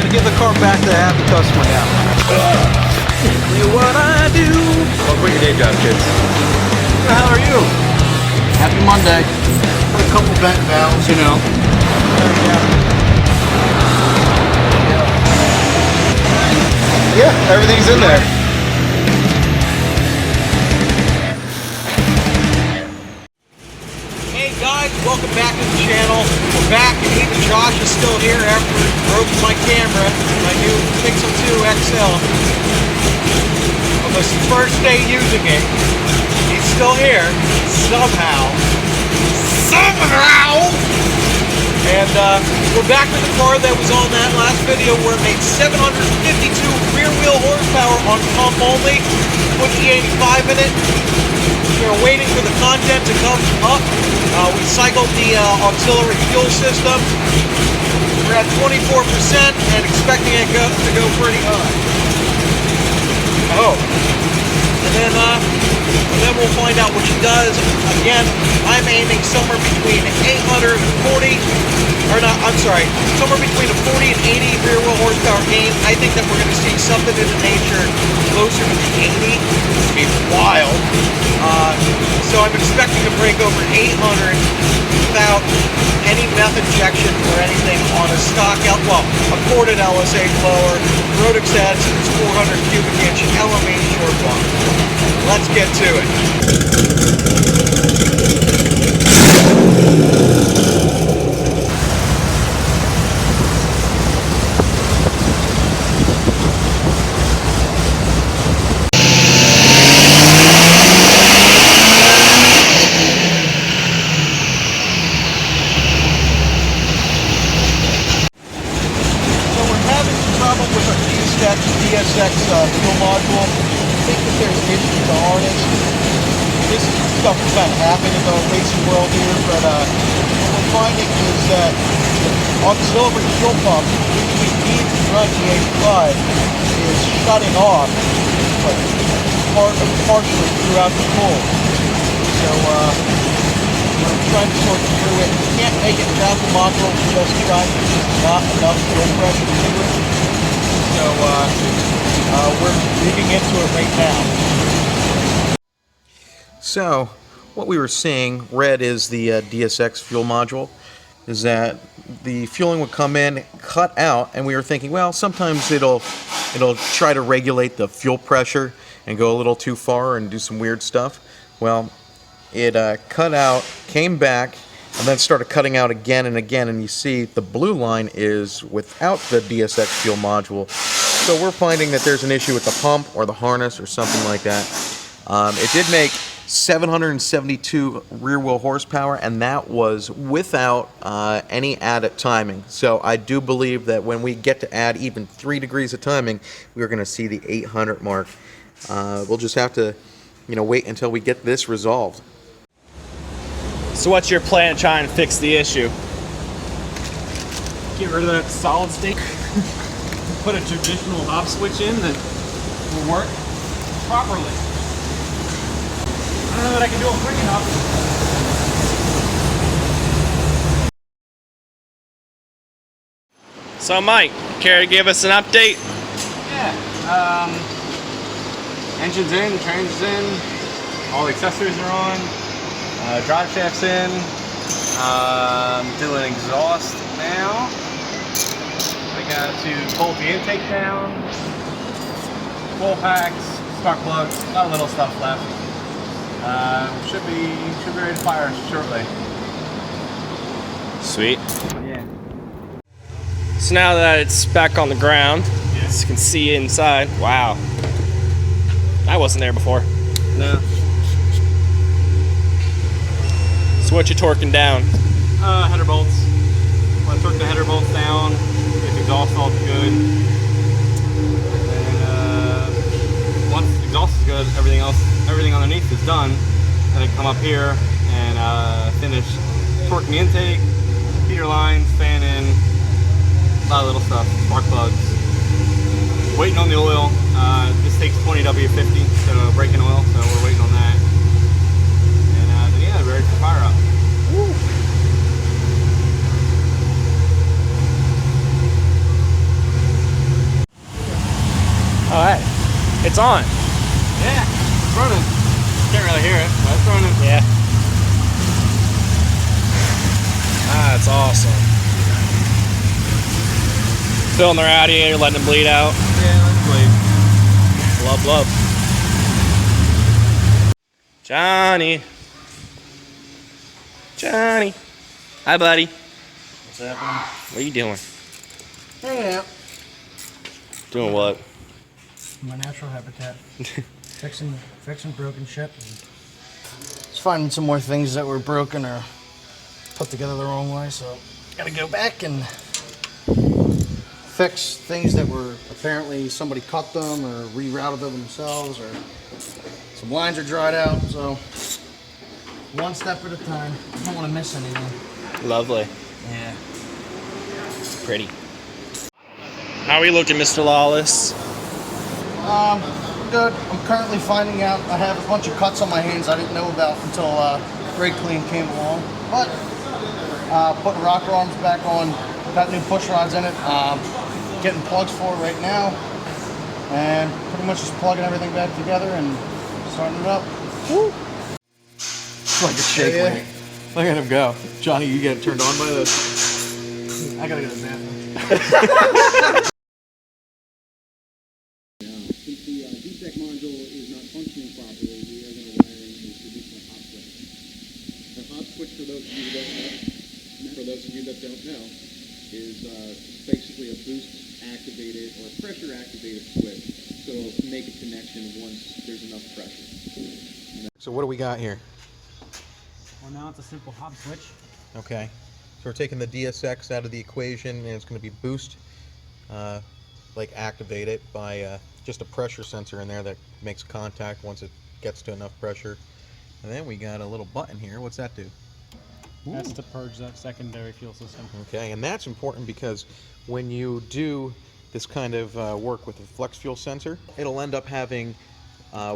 Gotta give the car back to the happy customer now. Do what I do. Well, quit your day job, kids. Who the hell are you? Happy Monday. Put a couple vent valves, you know. Yeah, everything's in there. Hey guys, welcome back to the channel. We're back, and even Josh is still here after he broke my camera, my new Pixel 2 XL. On this first day using it, he's still here, somehow. And we're back with the car that was on that last video where it made 752 rear wheel horsepower on pump only. Put E85 in it. We were waiting for the content to come up. We cycled the auxiliary fuel system. We're at 24% and expecting it to go pretty high. And then we'll find out what she does. Again, I'm aiming somewhere between 840, or not, I'm sorry, somewhere between a 40 and 80 rear wheel horsepower gain. I think that we're going to see something in the nature closer to the 80. It's be wild. So I'm expecting to break over 800 without any meth injection or anything on a stock, well, a corded LSA blower. Rodix adds its 400 cubic inch LME short pump. Let's get to it. DSX fuel module. I think that there's an issue with the harness. This stuff has kind of happened in the racing world here, but what we're finding is that the auxiliary fuel pump, which we need to run the 85, is shutting off, like partially throughout the pull. So we're trying to sort through it. We can't make it without the module just trying. There's not enough fuel pressure to it. So we're digging into it right now. So what we were seeing, red is the DSX fuel module, is that the fueling would come in, cut out, and we were thinking, well, sometimes it'll try to regulate the fuel pressure and go a little too far and do some weird stuff. Well, it cut out, came back, and then started cutting out again and again, and you see the blue line is without the DSX fuel module. So we're finding that there's an issue with the pump or the harness or something like that. It did make 772 rear wheel horsepower, and that was without any added timing. So I do believe that when we get to add even 3 degrees of timing, we're going to see the 800 mark. We'll just have to, wait until we get this resolved. So what's your plan to try and fix the issue? Get rid of that solid state. Put a traditional hop switch in that will work properly. I don't know that I can do a freaking hop. So Mike, care to give us an update? Yeah. Engine's in, trans in, all the accessories are on. Drive shaft's in. Doing exhaust now. I got to bolt the intake down. Full packs, spark plugs, a lot of little stuff left. Should be ready to fire shortly. Sweet. Yeah. So now that it's back on the ground, as you can see inside. Wow. I wasn't there before. No. So what you torquing down? Header bolts. When I torque the header bolts down, get the exhaust all good. And once the exhaust is good, everything underneath is done. And then come up here and finish torquing the intake, heater lines, fan in, a lot of little stuff, spark plugs. Waiting on the oil. This takes 20 W50, so breaking oil, so we're waiting on that. And then yeah, ready for fire up. Woo. It's on. Yeah, it's running. Can't really hear it, but it's running. Yeah. Ah, that's awesome. Filling the radiator, letting it bleed out. Yeah, let's bleed. Love, love. Johnny. Johnny. Hi, buddy. What's happening? What are you doing? Hanging out. Doing what? My natural habitat. fixing broken shit. Just finding some more things that were broken or put together the wrong way, so gotta go back and fix things that were apparently somebody cut them or rerouted them themselves, or some lines are dried out, so one step at a time. I don't want to miss anything. Lovely. Yeah. Pretty. How are we looking, Mr. Lawless? Good. I'm currently finding out I have a bunch of cuts on my hands I didn't know about until brake clean came along. But putting rocker arms back on, got new push rods in it, getting plugs for it right now, and pretty much just plugging everything back together and starting it up. Woo! It's like a shake Yeah. weight. Look at him go. Johnny, you get turned on by this. I gotta go to the bathroom. Since the DSEC module is not functioning properly, we are going to wire in a traditional hot switch. A hot switch, for those of you that don't know, is basically a boost activated or pressure activated switch. So it'll make a connection once there's enough pressure. So what do we got here? Well, now it's a simple hop switch. Okay. So we're taking the DSX out of the equation, and it's going to be boost, like activated by just a pressure sensor in there that makes contact once it gets to enough pressure. And then we got a little button here. What's that do? That's to purge that secondary fuel system. Okay, and that's important because when you do this kind of work with a flex fuel sensor, it'll end up having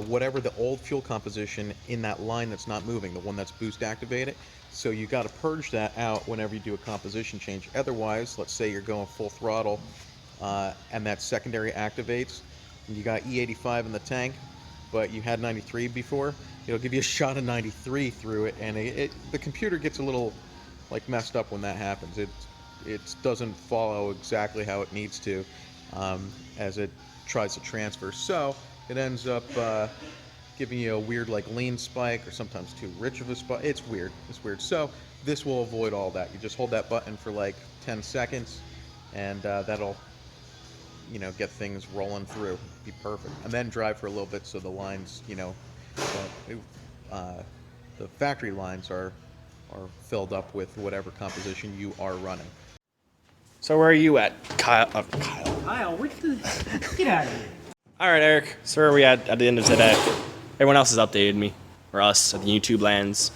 whatever the old fuel composition in that line that's not moving, the one that's boost activated. So you got to purge that out whenever you do a composition change. Otherwise, let's say you're going full throttle and that secondary activates, and you got E85 in the tank, but you had 93 before, it'll give you a shot of 93 through it, and the computer gets a little like messed up when that happens. It doesn't follow exactly how it needs to as it tries to transfer. So it ends up giving you a weird like lean spike, or sometimes too rich of a spike. It's weird. It's weird. So this will avoid all that. You just hold that button for like 10 seconds, and that'll, you know, get things rolling through. Be perfect. And then drive for a little bit so the lines, you know, the factory lines are filled up with whatever composition you are running. So where are you at, Kyle? Kyle, get out of here. All right, Eric. So where are we at the end of today? Everyone else has updated me, or us at the YouTube lands.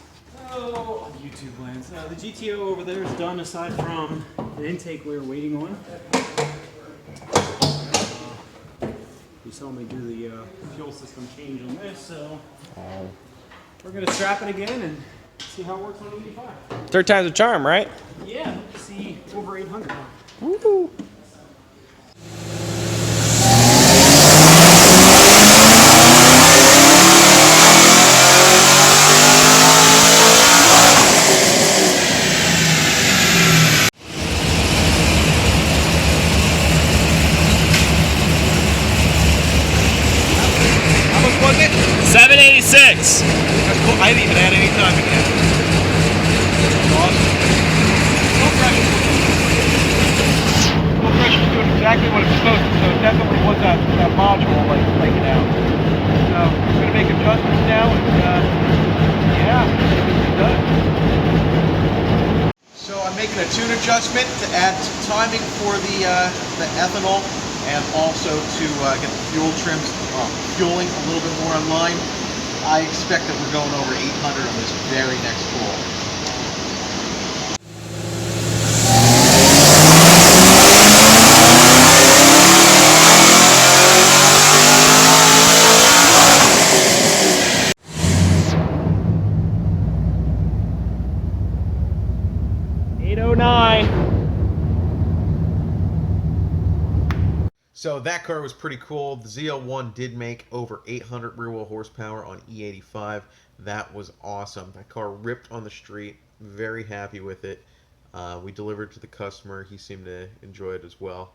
Oh, YouTube lands. The GTO over there is done aside from the intake we were waiting on. You saw me do the fuel system change on this, so we're going to strap it again and see how it works on 85. Third time's a charm, right? Yeah, see over 800 now. Woo-hoo. How much was it? 786. That's cool. I didn't even add any time in yet. Awesome. Full pressure. Full pressure's doing exactly what it's supposed to. So it definitely was that module like breaking out. So I'm gonna make adjustments now, and yeah, it's done. So I'm making a tune adjustment to add some timing for the ethanol, and also to get the fuel trims, fueling a little bit more on line. I expect that we're going over 800 on this very next pull. So that car was pretty cool. The ZL1 did make over 800 rear wheel horsepower on E85. That was awesome. That car ripped on the street. Very happy with it. We delivered to the customer. He seemed to enjoy it as well.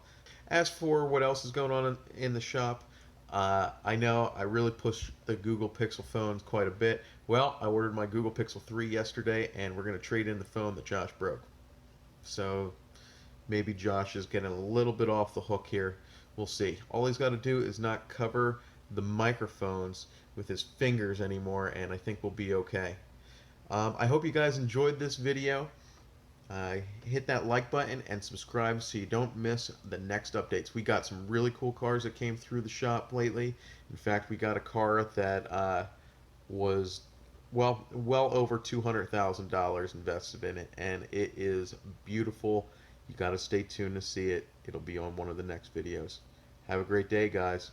As for what else is going on in the shop, I know I really pushed the Google Pixel phones quite a bit. Well, I ordered my Google Pixel 3 yesterday, and we're going to trade in the phone that Josh broke. So maybe Josh is getting a little bit off the hook here. We'll see. All he's got to do is not cover the microphones with his fingers anymore, and I think we'll be okay. I hope you guys enjoyed this video. Hit that like button and subscribe so you don't miss the next updates. We got some really cool cars that came through the shop lately. In fact, we got a car that was well over $200,000 invested in it, and it is beautiful. You got to stay tuned to see it. It'll be on one of the next videos. Have a great day, guys.